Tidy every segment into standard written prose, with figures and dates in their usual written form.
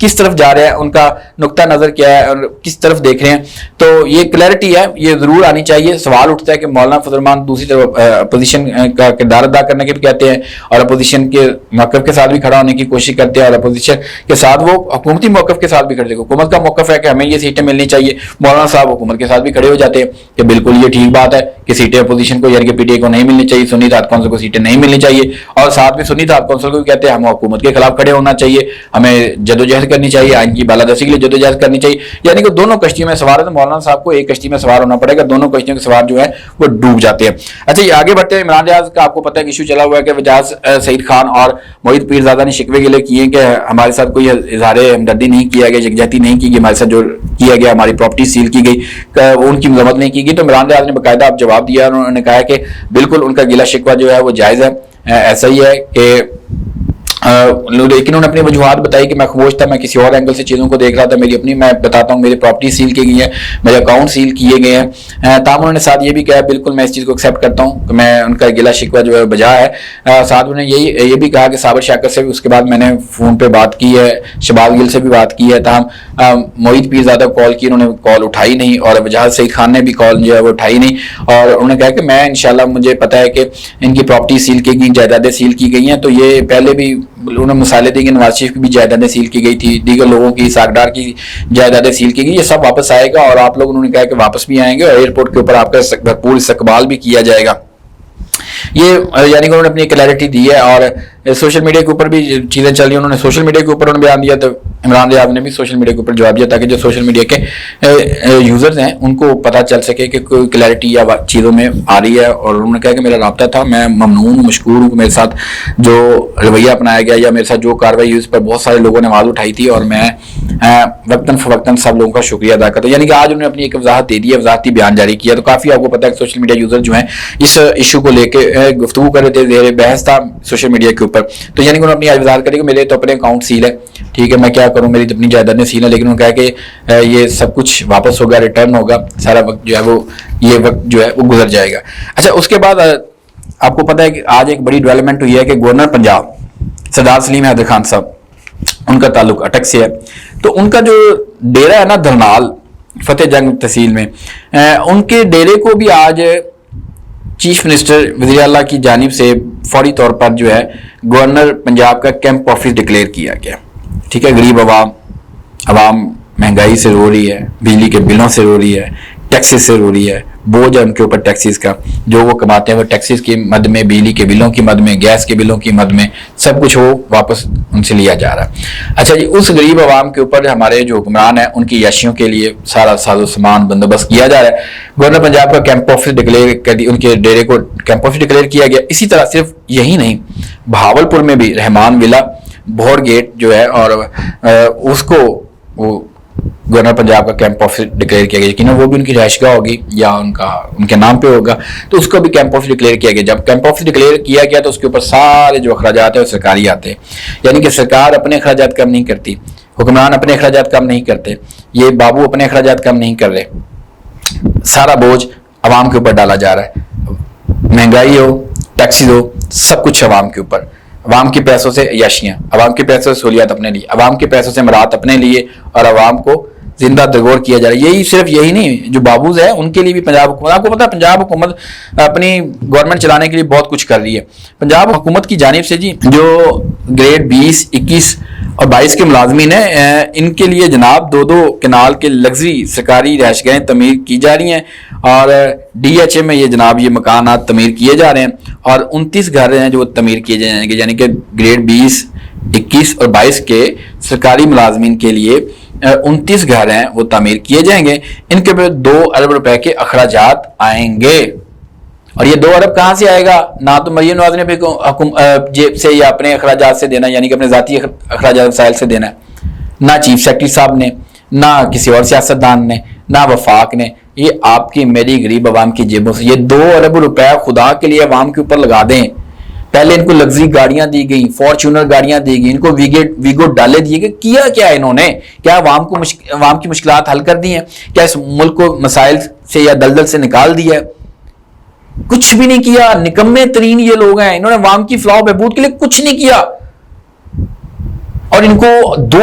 کس طرف جا رہے ہیں, ان کا نقطہ نظر کیا ہے اور کس طرف دیکھ رہے ہیں. تو یہ کلیئرٹی ہے, یہ ضرور آنی چاہیے. سوال اٹھتا ہے کہ مولانا فضل الرحمان دوسری طرف اپوزیشن کا کردار ادا کرنے کے بھی کہتے ہیں اور اپوزیشن کے موقف کے ساتھ بھی کھڑا ہونے کی کوشش کرتے ہیں, اور اپوزیشن کے ساتھ وہ حکومتی موقف کے ساتھ بھی کھڑے. حکومت کا موقف ہے کہ ہمیں یہ سیٹیں ملنی چاہیے, مولانا صاحب حکومت کے ساتھ بھی کھڑے ہو جاتے ہیں کہ بالکل یہ ٹھیک بات ہے کہ سیٹیں اپوزیشن کو یعنی کہ پی ٹی آئی کو نہیں ملنی چاہیے, سنی اتحاد کونسل کو سیٹیں نہیں ملنی چاہیے, اور ساتھ میں سنی اتحاد کونسل کو بھی کہتے ہیں ہم حکومت کے خلاف کھڑے ہونا چاہیے, ہمیں جدوجہد کرنی چاہیے, آئین کی بالادستی کے لیے جدوجہد کرنی چاہیے. یعنی کہ دونوں کشتیوں میں سوار ہے, تو مولانا صاحب کو ایک کشتی میں سوار ہونا پڑے گا, دونوں کشتیوں کے سوار جو ہے وہ ڈوب جاتے ہیں. اچھا یہ آگے بڑھتے ہیں. عمران ریاض کا آپ کو پتہ ہے کہ ایشو چلا ہوا ہے کہ وجاز سعید خان اور معید پیرزادہ نے شکوے گلے کیے کہ ہمارے ساتھ کوئی اظہار ہمدردی نہیں کیا گیا, یکجہتی نہیں کی گئی, ہمارے ساتھ جو کیا گیا, ہماری پراپرٹی سیل کی گئی, ان کی مذمت نہیں کی گئی. تو عمران ریاض نے باقاعدہ اب جواب دیا, انہوں نے کہا کہ بالکل ان کا گلہ شکوہ جو ہے وہ جائز ہے, ایسا ہی ہے کہ لیکن انہوں نے اپنی وجوہات بتائی کہ میں خاموش تھا, میں کسی اور اینگل سے چیزوں کو دیکھ رہا تھا, میری اپنی, میں بتاتا ہوں میری پراپرٹی سیل کی گئی ہے, میرے اکاؤنٹ سیل کیے گئے ہیں. تاہم انہوں نے ساتھ یہ بھی کہا بالکل میں اس چیز کو ایکسیپٹ کرتا ہوں کہ میں ان کا گلہ شکوہ جو ہے بجا ہے. ساتھ انہوں نے یہ بھی کہا کہ صابر شاکر سے بھی اس کے بعد میں نے فون پہ بات کی ہے, شباب گل سے بھی بات کی ہے, تاہم معید پیرزادہ کو کال کی, انہوں نے کال اٹھائی نہیں, اور وجاز سعید خان نے بھی کال جو ہے وہ اٹھائی نہیں. اور انہوں نے کہا کہ میں انشاءاللہ مجھے پتہ ہے کہ ان کی پراپرٹی سیل کی گئی, جائیدادیں سیل کی گئی ہیں. تو یہ پہلے بھی انہوں نے مسائلے دی کہ نواز شریف کی بھی جائیدادیں سیل کی گئی تھی, دیگر لوگوں کی, ساکڈار کی جائیدادیں سیل کی گئی, یہ سب واپس آئے گا, اور آپ لوگ انہوں نے کہا کہ واپس بھی آئیں گے, اور ایئرپورٹ کے اوپر آپ کا بھرپور استقبال بھی کیا جائے گا. یہ یعنی کہ انہوں نے اپنی کلیئرٹی دی ہے. اور سوشل میڈیا کے اوپر بھی چیزیں چل رہی ہیں, انہوں نے سوشل میڈیا کے اوپر انہوں نے بیان دیا, تو عمران ریاض نے بھی سوشل میڈیا کے اوپر جواب دیا تاکہ جو سوشل میڈیا کے یوزرز ہیں ان کو پتہ چل سکے کہ کوئی کلیئرٹی یا چیزوں میں آ رہی ہے. اور انہوں نے کہا کہ میرا رابطہ تھا, میں ممنون ہوں, مشکور ہوں کہ میرے ساتھ جو رویہ اپنایا گیا یا میرے ساتھ جو کارروائی ہوئی اس پر بہت سارے لوگوں نے آواز اٹھائی تھی, اور میں وقتاً فوقتاً سب لوگوں کا شکریہ ادا کرتا ہوں. یعنی کہ آج انہوں نے اپنی ایک وضاحت دے دی ہے, وضاحتی بیان جاری کیا. تو کافی آپ کو پتہ ہے کہ سوشل میڈیا یوزر جو ہیں اس ایشو کو لے کے گفتگو کر رہے تھے, زیر بحث تھا سوشل میڈیا کے اوپر. تو یعنی کہ انہوں نے اپنی آج وضاحت کری کہ میرے تو اپنے اکاؤنٹ سیل ہے, ٹھیک ہے, میں کیا کروں, میری اپنی جائیدادیں سیل ہے, لیکن انہوں نے کہا کہ یہ سب کچھ واپس ہوگا, ریٹرن ہوگا, سارا وقت جو ہے وہ یہ وقت جو ہے وہ گزر جائے گا. اچھا اس کے بعد آپ کو پتہ ہے کہ آج ایک بڑی ڈیولپمنٹ ہوئی ہے کہ گورنر پنجاب سردار سلیم حیدر خان صاحب, ان کا تعلق اٹک سے ہے. تو ان کا جو ڈیرہ ہے نا دھرنال فتح جنگ تحصیل میں, ان کے ڈیرے کو بھی آج چیف منسٹر وزیر اعلیٰ کی جانب سے فوری طور پر جو ہے گورنر پنجاب کا کیمپ آفس ڈکلیئر کیا گیا. ٹھیک ہے, غریب عوام مہنگائی سے رو رہی ہے, بجلی کے بلوں سے رو رہی ہے, ٹیکسز سے رو رہی ہے, بوجھ ہے ان کے اوپر ٹیکسز کا, جو وہ کماتے ہیں وہ ٹیکسز کی مد میں, بجلی کے بلوں کی مد میں, گیس کے بلوں کی مد میں, سب کچھ وہ واپس ان سے لیا جا رہا ہے. اچھا جی, اس غریب عوام کے اوپر ہمارے جو حکمران ہیں ان کی عیاشیوں کے لیے سارا ساز و سامان بندوبست کیا جا رہا ہے. گورنر پنجاب کا کیمپ آفس ڈکلیئر کر دی, ان کے ڈیرے کو کیمپ آفس ڈکلیئر کیا گیا. اسی طرح صرف یہی نہیں, بہاولپور میں بھی رحمان ولا بہور گیٹ جو ہے, اور اس کو وہ گورنر پنجاب کا کیمپ آفس ڈکلیئر کیا گیا. یقیناً وہ بھی ان کی رہائش گاہ ہوگی یا ان کے نام پہ ہوگا, تو اس کو بھی کیمپ آفس ڈکلیئر کیا گیا. جب کیمپ آفس ڈکلیئر کیا گیا تو اس کے اوپر سارے جو اخراجات ہیں وہ سرکاری آتے ہیں. یعنی کہ سرکار اپنے اخراجات کم نہیں کرتی, حکمران اپنے اخراجات کم نہیں کرتے, یہ بابو اپنے اخراجات کم نہیں کر رہے, سارا بوجھ عوام کے اوپر ڈالا جا رہا ہے. مہنگائی ہو, ٹیکسز ہو, سب کچھ عوام کے اوپر, عوام کے پیسوں سے عیاشیاں, عوام کے پیسوں سے سہولیات اپنے لیے, عوام کے پیسوں سے مراد اپنے لیے, اور عوام کو زندہ درگور کیا جا رہا ہے. یہی صرف یہی نہیں, جو بابوز ہے ان کے لیے بھی پنجاب حکومت, آپ کو پتا ہے پنجاب حکومت اپنی گورنمنٹ چلانے کے لیے بہت کچھ کر رہی ہے. پنجاب حکومت کی جانب سے جی جو گریڈ 20, 21 اور 22 کے ملازمین ہیں, ان کے لیے جناب 2 کنال کے لگژری سرکاری رہائش گاہیں تعمیر کی جا رہی ہیں, اور ڈی ایچ اے میں یہ جناب یہ مکانات تعمیر کیے جا رہے ہیں, اور 29 گھر ہیں جو تعمیر کیے جائیں گے. یعنی کہ گریڈ 20, 21 اور 22 کے سرکاری ملازمین کے لیے 29 گھر ہیں وہ تعمیر کیے جائیں گے. ان کے اوپر 2 ارب روپے کے اخراجات آئیں گے. اور یہ 2 ارب کہاں سے آئے گا؟ نہ تو مریم نواز نے جیب سے یا اپنے اخراجات سے دینا, یعنی کہ اپنے ذاتی اخراجات وسائل سے دینا, نہ چیف سیکرٹری صاحب نے, نہ کسی اور سیاستدان نے, نہ وفاق نے, یہ آپ کی میری غریب عوام کی جیبوں سے. یہ 2 ارب روپے خدا کے لیے عوام کے اوپر لگا دیں. پہلے ان کو لگژری گاڑیاں دی گئی, فارچونر گاڑیاں دی گئی, ان کو ویگو ڈالے دیے گئے. کیا کیا انہوں نے؟ کیا عوام کی مشکلات حل کر دی ہیں؟ کیا اس ملک کو مسائل سے یا دلدل سے نکال دیا ہے؟ کچھ بھی نہیں کیا. نکمے ترین یہ لوگ ہیں, انہوں نے عوام کی فلاح و بہبود کے لیے کچھ نہیں کیا. اور ان کو 2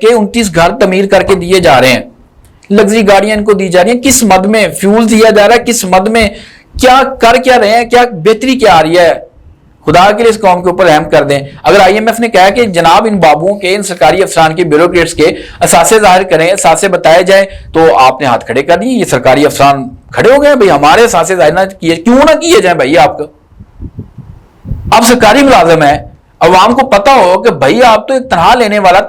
کے 29 گھر تعمیر کر کے دیے جا رہے ہیں, لگژری گاڑیاں ان کو دی جا رہی ہیں. کس مد میں فیول دیا جا رہا ہے, کس مد میں, کیا کر کیا رہے ہیں, کیا بہتری کیا آ رہی ہے؟ خدا کے لیے اس قوم کے اوپر رحم کر دیں. اگر آئی ایم ایف نے کہا کہ جناب ان بابوؤں کے, ان سرکاری افسران کے, بیوروکریٹس کے اثاثے ظاہر کریں, اثاثے بتائے جائیں, تو آپ نے ہاتھ کھڑے کر دیے. یہ سرکاری افسران کھڑے ہو گئے بھائی ہمارے اثاثے ظاہر نہ کیے, کیوں نہ کیے جائیں بھائی؟ آپ سرکاری ملازم ہیں, عوام کو پتا ہو کہ بھائی آپ تو ایک تنہا لینے والا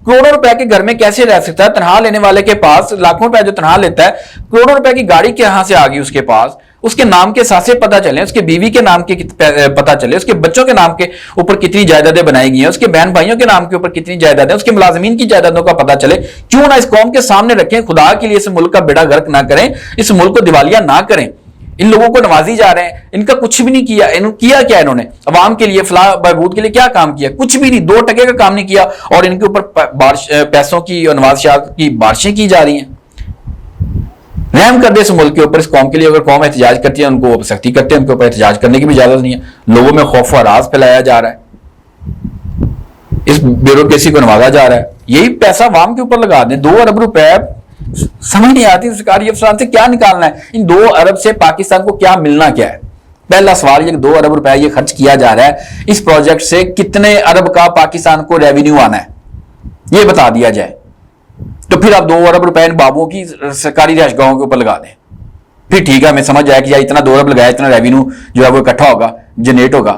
کروڑوں روپے کے گھر میں کیسے رہ سکتا ہے؟ تنہا لینے والے کے پاس لاکھوں روپے جو تنہا لیتا ہے, کروڑوں روپے کی گاڑی کہاں سے آ گئی اس کے پاس؟ اس کے نام کے اثاثے پتہ چلیں, اس کے بیوی کے نام کے پتہ چلے, اس کے بچوں کے نام کے اوپر کتنی جائیدادیں بنائی گئی ہیں, اس کے بہن بھائیوں کے نام کے اوپر کتنی جائیدادیں, اس کے ملازمین کی جائیدادوں کا پتہ چلے. کیوں نہ اس قوم کے سامنے رکھیں؟ خدا کے لیے اس ملک کا بیڑا غرق نہ کریں, اس ملک کو دیوالیہ نہ کریں. ان لوگوں کو نوازی جا رہے ہیں, ان کا کچھ بھی نہیں کیا. کیا کیا انہوں نے عوام کے لیے, فلاح بہبود کے لیے کیا کام کیا؟ کچھ بھی نہیں, 2 ٹکے کا کام نہیں کیا, اور ان کے اوپر پیسوں کی اور نوازشات کی بارشیں کی جا رہی ہیں. رحم کر دے اس ملک کے اوپر, اس قوم کے لیے. اگر قوم احتجاج کرتی ہے ان کو سختی کرتے ہیں, ان کے اوپر احتجاج کرنے کی بھی اجازت نہیں ہے. لوگوں میں خوف و ہراس پھیلایا جا رہا ہے, اس بیوروکریسی کو نوازا جا رہا ہے. یہی پیسہ عوام کے اوپر لگا دیں. 2 ارب روپے سمجھ نہیں آتی سرکاری افسران سے کیا نکالنا ہے. ان 2 ارب سے پاکستان کو کیا ملنا کیا ہے؟ پہلا سوال یہ کہ 2 ارب روپے یہ خرچ کیا جا رہا ہے, اس پروجیکٹ سے کتنے ارب کا پاکستان کو ریونیو آنا ہے یہ بتا دیا جائے. تو پھر آپ 2 ارب روپے ان بابوں کی سرکاری رہائش گاہوں کے اوپر لگا دیں, پھر ٹھیک ہے, ہمیں سمجھ جائے کہ یار اتنا 2 ارب لگایا, اتنا ریونیو جو ہے وہ اکٹھا ہوگا, جنریٹ ہوگا.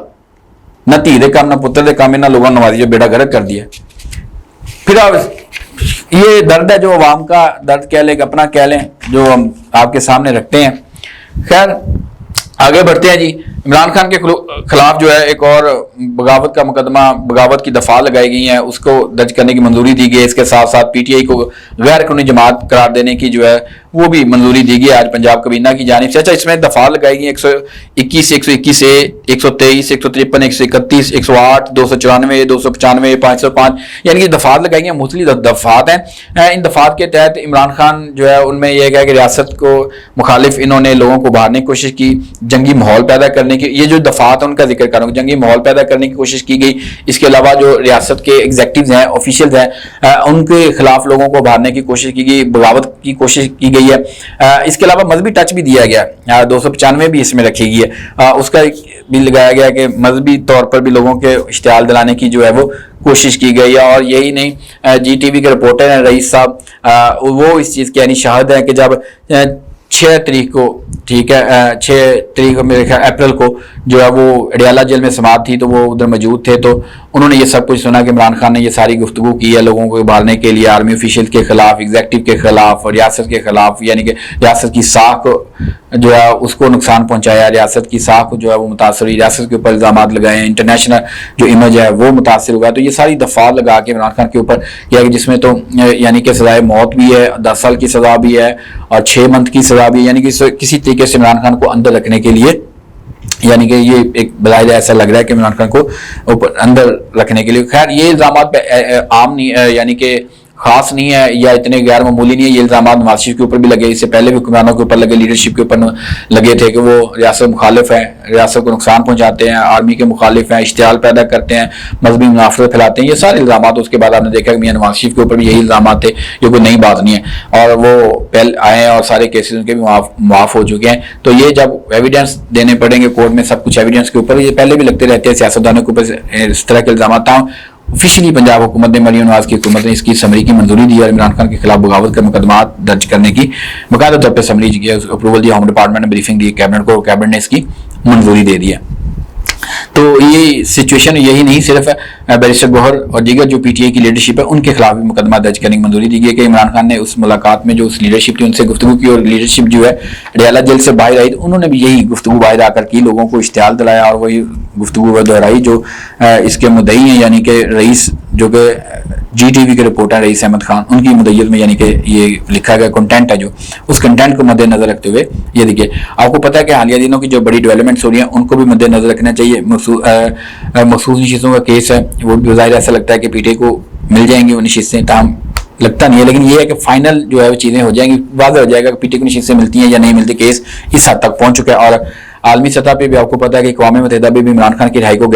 نہ دھی دے کام, نہ پتر دے کام, نہ لوگوں نے نوازی جو بیڑا غرق کر دیا. پھر آپ یہ درد ہے جو عوام کا درد کہہ لیں, اپنا کہہ لیں, جو ہم آپ کے سامنے رکھتے ہیں. خیر آگے بڑھتے ہیں جی. عمران خان کے خلاف جو ہے ایک اور بغاوت کا مقدمہ, بغاوت کی دفعہ لگائی گئی ہیں, اس کو درج کرنے کی منظوری دی گئی ہے. اس کے ساتھ ساتھ پی ٹی آئی کو غیر قانونی جماعت قرار دینے کی جو ہے وہ بھی منظوری دی گئی آج پنجاب کابینہ کی جانب سے. اچھا, اس میں دفعہ لگائی گئی 121, 121 اے, 123, 153, 131, 108, 294, 295, 505, یعنی کہ دفعات لگائی گئی ہیں, مختلف دفعات ہیں. ان دفعات کے تحت عمران خان جو ہے ان میں یہ کہا کہ ریاست کو مخالف انہوں نے لوگوں کو ابھارنے کی کوشش کی, جنگی ماحول پیدا کرنے کی. یہ جو دفعات ہیں ان کا ذکر کروں, جنگی ماحول پیدا کرنے کی کوشش کی گئی. اس کے علاوہ جو ریاست کے ایگزیکٹوز ہیں, آفیشلز ہیں, ان کے خلاف لوگوں کو ابھارنے کی کوشش کی گئی, بغاوت کی کوشش کی گئی ہے. اس کے علاوہ مذہبی ٹچ بھی دیا گیا, 295 بھی اس میں رکھی گئی ہے, اس کا بھی لگایا گیا کہ مذہبی طور پر بھی لوگوں کے اشتعال دلانے کی جو ہے وہ کوشش کی گئی ہے. اور یہی نہیں, جی ٹی وی کے رپورٹر ہیں رئیس صاحب, وہ اس چیز کے یعنی شاہد ہیں کہ جب 6 تاریخ کو, ٹھیک ہے, 6 تاریخ میرے خیال اپریل کو جو ہے وہ اڈیالہ جیل میں سماعت تھی, تو وہ ادھر موجود تھے. تو انہوں نے یہ سب کچھ سنا کہ عمران خان نے یہ ساری گفتگو کی ہے لوگوں کو ابھارنے کے لیے, آرمی آفیشل کے خلاف, ایگزیکٹو کے خلاف, اور ریاست کے خلاف, یعنی کہ ریاست کی ساکھ جو ہے اس کو نقصان پہنچایا, ریاست کی ساکھ جو ہے وہ متاثر ہوئی, ریاست کے اوپر الزامات لگائے ہیں, انٹرنیشنل جو امیج ہے وہ متاثر ہوا. تو یہ ساری دفعات لگا کے عمران خان کے اوپر کیا کہ جس میں تو یعنی کہ سزائے موت بھی ہے, 10 سال کی سزا بھی ہے, اور 6 منتھ کی سزا بھی ہے, یعنی کہ کسی طریقے سے عمران خان کو اندر رکھنے کے لیے, یعنی کہ یہ ایک بظاہر ایسا لگ رہا ہے کہ عمران خان کو اندر رکھنے کے لیے. خیر یہ الزامات عام نہیں, یعنی کہ خاص نہیں ہے یا اتنے غیر معمولی نہیں ہے. یہ الزامات نواز شریف کے اوپر بھی لگے, اس سے پہلے بھی حکمرانوں کے اوپر لگے, لیڈرشپ کے اوپر لگے تھے کہ وہ ریاست مخالف ہیں, ریاست کو نقصان پہنچاتے ہیں, آرمی کے مخالف ہیں, اشتعال پیدا کرتے ہیں, مذہبی منافرت پھیلاتے ہیں. یہ سارے الزامات اس کے بعد آپ نے دیکھا کہ میاں نواز شریف کے اوپر بھی یہی الزامات تھے, یہ کوئی نئی بات نہیں ہے, اور وہ پہلے آئے ہیں اور سارے کیسز ان کے بھی معاف ہو چکے ہیں. تو یہ جب ایویڈنس دینے پڑیں گے کورٹ میں, سب کچھ ایویڈنس کے اوپر, یہ پہلے بھی لگتے رہتے ہیں سیاستدانوں کے اوپر اس طرح کے الزامات. تھا آفیشلی پنجاب حکومت نے, مریم نواز کی حکومت نے اس کی سمری کی منظوری دی اور عمران خان کے خلاف بغاوت کے مقدمات درج کرنے کی باقاعدہ طور پہ سمری کی اپروول دیا, ہوم ڈپارٹمنٹ نے بریفنگ دی کیبنٹ کو, کیبنٹ نے اس کی منظوری دے دی ہے. تو یہ سچویشن یہی نہیں صرف بیرسٹر گوہر اور دیگر جو پی ٹی آئی کی لیڈرشپ ہے ان کے خلاف بھی مقدمہ درج کرنے کی منظوری دی گئی کہ عمران خان نے اس ملاقات میں جو اس لیڈرشپ تھی ان سے گفتگو کی, اور لیڈرشپ جو ہے اڈیالہ جیل سے باہر آئی, انہوں نے بھی یہی گفتگو باہر آ کر کی, لوگوں کو اشتعال دلایا, اور وہی گفتگو دہرائی جو اس کے مدعی ہیں, یعنی کہ رئیس جو کہ جی ٹی وی کے رپورٹر رئیس احمد خان, ان کی مدعیت میں یعنی کہ یہ لکھا گیا کنٹینٹ ہے, جو اس کنٹینٹ کو مد نظر رکھتے ہوئے یہ دیکھیے. آپ کو پتہ ہے کہ حالیہ دنوں کی جو بڑی ڈیولپمنٹس ہو رہی ہیں ان کو بھی مد نظر رکھنا چاہیے. مخصوص نشستوں کا کیس ہے, وہ بھی ظاہر ایسا لگتا ہے کہ پی ٹی آئی کو مل جائیں گی وہ نشستیں, تاہم لگتا نہیں ہے، لیکن یہ ہے کہ فائنل جو ہے وہ چیزیں ہو جائیں گی، واضح ہو جائے گا کہ پی ٹی کنیشن سے ملتی ہیں یا نہیں ملتی، کیس اس حد تک پہنچ چکا ہے۔ اور عالمی سطح پہ بھی آپ کو پتا ہے کہ اقوام متحدہ بھی عمران خان کی رہائی کو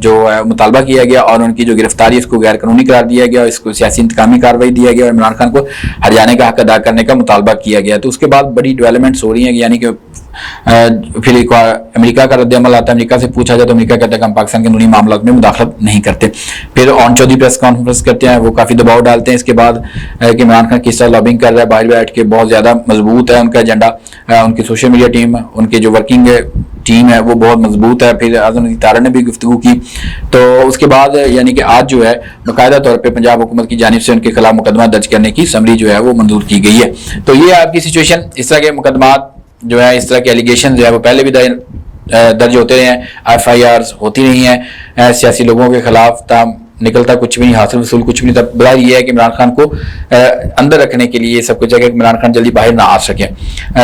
جو مطالبہ کیا گیا اور ان کی جو گرفتاری اس کو غیر قانونی قرار دیا گیا، اس کو سیاسی انتقامی کارروائی دیا گیا اور عمران خان کو ہٹ جانے کا حق ادا کرنے کا مطالبہ کیا گیا۔ تو اس کے بعد بڑی ڈیولپمنٹس ہو رہی ہیں، یعنی کہ پھر امریکہ کا رد عمل آتا ہے، امریکہ سے پوچھا جائے تو امریکہ کہتا ہے کہ ہم پاکستان کے اندرونی معاملات میں مداخلت نہیں کرتے۔ پھر اون چودھری پریس کانفرنس کرتے ہیں، وہ کافی دباؤ ڈالتے ہیں اس کے بعد کہ عمران خان کس طرح لابنگ کر رہا ہے، باہر بیٹھ کے بہت زیادہ مضبوط ہے ان کا ایجنڈا، ان کی سوشل میڈیا ٹیم، ان کی جو ورکنگ ٹیم ہے وہ بہت مضبوط ہے۔ پھر اعظم تارڑ نے بھی گفتگو کی، تو اس کے بعد یعنی کہ آج جو ہے باقاعدہ طور پہ پنجاب حکومت کی جانب سے ان کے خلاف مقدمہ درج کرنے کی سمری جو ہے وہ منظور کی گئی ہے۔ تو یہ آپ کی سچویشن، اس طرح کے مقدمات جو ہے، اس طرح کے ایلیگیشن جو ہے وہ پہلے بھی درج ہوتے رہے ہیں، ایف آئی آرز ہوتی رہی ہیں سیاسی لوگوں کے خلاف، تاہم نکلتا کچھ بھی نہیں، حاصل وصول کچھ بھی نہیں تھا۔ بظاہر یہ ہے کہ عمران خان کو اندر رکھنے کے لیے یہ سب کچھ ہے کہ عمران خان جلدی باہر نہ آ سکے۔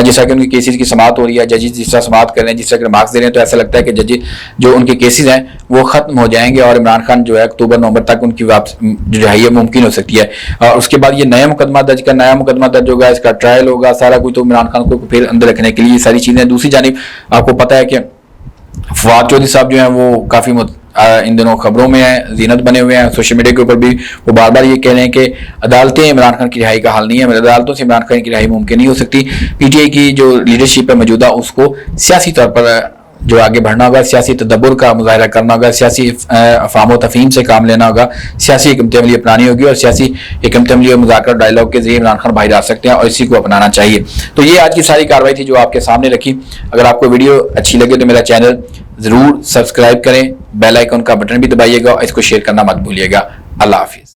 جس طرح کہ ان کی کیسز کی سماعت ہو رہی ہے، ججز جس طرح سماعت کر رہے ہیں، جس طرح کے ریمارکس دے رہے ہیں، تو ایسا لگتا ہے کہ جج جو ان کے کیسز ہیں وہ ختم ہو جائیں گے اور عمران خان جو ہے اکتوبر نومبر تک ان کی جو رہائی ہے ممکن ہو سکتی ہے۔ اور اس کے بعد یہ نیا مقدمہ درج ہوگا، اس کا ٹرائل ہوگا، سارا کچھ، تو عمران خان کو پھر اندر رکھنے کے لیے یہ ساری چیزیں۔ دوسری جانب آپ کو پتہ ہے کہ فواد چودھری صاحب جو ہیں وہ کافی ان دنوں خبروں میں ہیں، زینت بنے ہوئے ہیں، سوشل میڈیا کے اوپر بھی وہ بار بار یہ کہہ رہے ہیں کہ عدالتیں عمران خان کی رہائی کا حل نہیں ہے، عدالتوں سے عمران خان کی رہائی ممکن نہیں ہو سکتی۔ پی ٹی آئی کی جو لیڈرشپ ہے موجودہ، اس کو سیاسی طور پر جو آگے بڑھنا ہوگا، سیاسی تدبر کا مظاہرہ کرنا ہوگا، سیاسی افہام و تفہیم سے کام لینا ہوگا، سیاسی حکمت عملی اپنانی ہوگی اور سیاسی حکمت عملی اور مذاکرہ ڈائیلاگ کے ذریعے عمران خان باہر آ سکتے ہیں اور اسی کو اپنانا چاہیے۔ تو یہ آج کی ساری کارروائی تھی جو آپ کے سامنے رکھی۔ اگر آپ کو ویڈیو اچھی لگے تو میرا چینل ضرور سبسکرائب کریں، بیل آئیکن کا بٹن بھی دبائیے گا اور اس کو شیئر کرنا مت بھولیے گا۔ اللہ حافظ۔